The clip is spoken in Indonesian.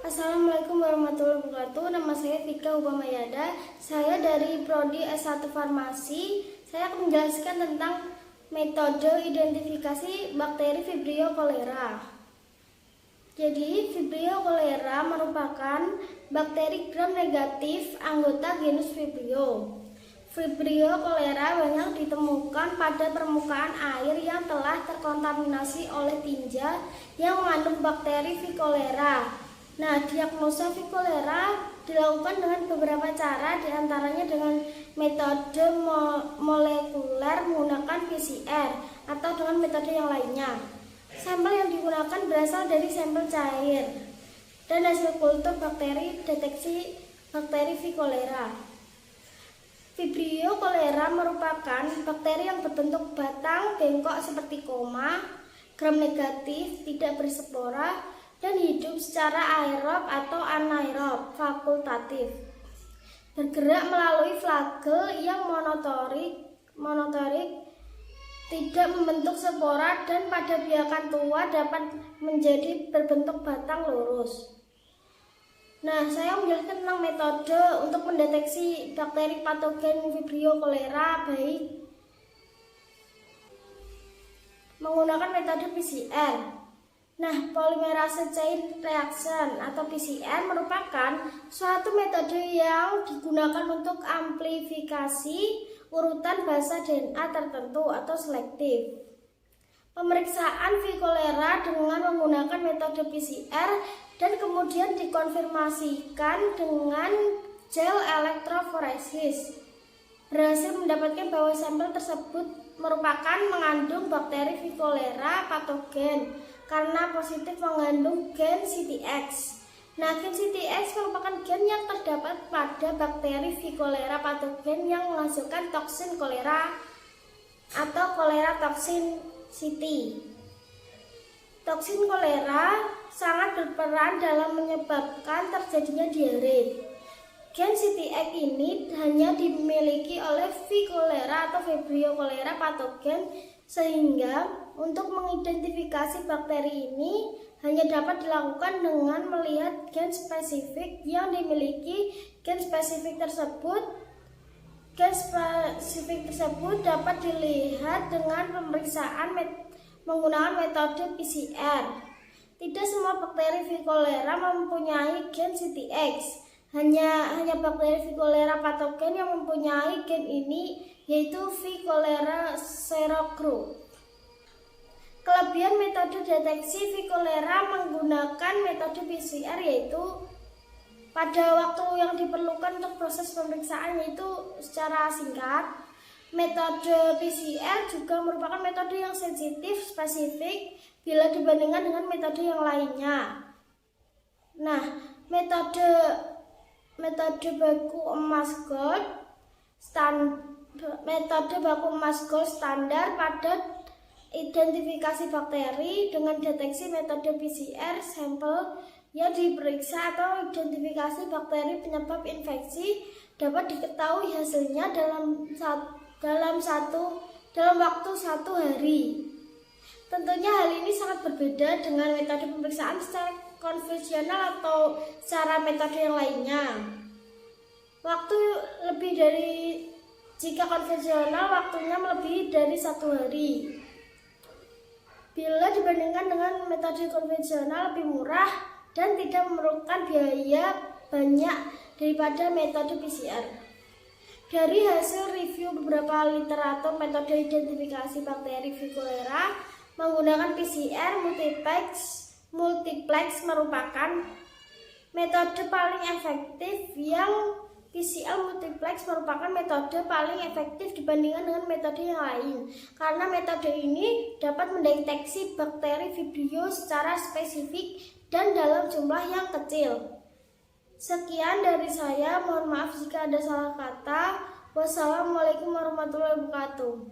Assalamualaikum warahmatullahi wabarakatuh. Nama saya Vika Ubamayada. Saya dari Prodi S1 Farmasi. Saya akan menjelaskan tentang metode identifikasi bakteri Vibrio cholera. Jadi, Vibrio cholera merupakan bakteri gram negatif anggota genus Vibrio. Vibrio cholera banyak ditemukan pada permukaan air yang telah terkontaminasi oleh tinja yang mengandung bakteri V. cholera. Nah, diagnosa V. cholera dilakukan dengan beberapa cara, diantaranya dengan metode molekuler menggunakan PCR atau dengan metode yang lainnya. Sampel yang digunakan berasal dari sampel cair dan hasil kultur bakteri deteksi bakteri V. cholera. Vibrio cholera merupakan bakteri yang berbentuk batang bengkok seperti koma, gram negatif, tidak berspora, dan hidup secara aerob atau anaerob fakultatif. Bergerak melalui flagel yang monotorik, tidak membentuk spora, dan pada biakan tua dapat menjadi berbentuk batang lurus. Nah, saya menjelaskan tentang metode untuk mendeteksi bakteri patogen Vibrio cholera baik menggunakan metode PCR. Nah, polymerase chain reaction atau PCR merupakan suatu metode yang digunakan untuk amplifikasi urutan basa DNA tertentu atau selektif. Pemeriksaan V. cholera dengan menggunakan metode PCR dan kemudian dikonfirmasikan dengan gel elektroforesis berhasil mendapatkan bahwa sampel tersebut merupakan mengandung bakteri V. cholera patogen karena positif mengandung gen CTX. Nah, gen CTX merupakan gen yang terdapat pada bakteri V. cholera patogen yang menghasilkan toksin kolera atau kolera toksin City. Toksin kolera sangat berperan dalam menyebabkan terjadinya diare. Gen CTX ini hanya dimiliki oleh V. cholera atau Vibrio cholera patogen, sehingga untuk mengidentifikasi bakteri ini hanya dapat dilakukan dengan melihat gen spesifik yang dimiliki. Gen spesifik tersebut dapat dilihat dengan pemeriksaan menggunakan metode PCR. Tidak semua bakteri V. cholera mempunyai gen CTX. Hanya bakteri V. cholera patogen yang mempunyai gen ini, yaitu V. cholera serogroup. Kelebihan metode deteksi V. cholera menggunakan metode PCR yaitu pada waktu yang diperlukan untuk proses pemeriksaan yaitu secara singkat. Metode PCR juga merupakan metode yang sensitif, spesifik bila dibandingkan dengan metode yang lainnya. Nah, metode baku emas gold standar pada identifikasi bakteri dengan deteksi metode PCR. Sampel yang diperiksa atau identifikasi bakteri penyebab infeksi dapat diketahui hasilnya dalam waktu 1 hari. Tentunya hal ini sangat berbeda dengan metode pemeriksaan secara konvensional atau secara metode yang lainnya. Jika konvensional, waktunya melebihi dari 1 hari. Bila dibandingkan dengan metode konvensional lebih murah dan tidak memerlukan biaya banyak daripada metode PCR. Dari hasil review beberapa literatur metode identifikasi bakteri V. cholera menggunakan PCR multiplex merupakan metode paling efektif. PCR multiplex merupakan metode paling efektif dibandingkan dengan metode yang lain karena metode ini dapat mendeteksi bakteri Vibrio secara spesifik dan dalam jumlah yang kecil. Sekian dari saya, mohon maaf jika ada salah kata. Wassalamualaikum warahmatullahi wabarakatuh.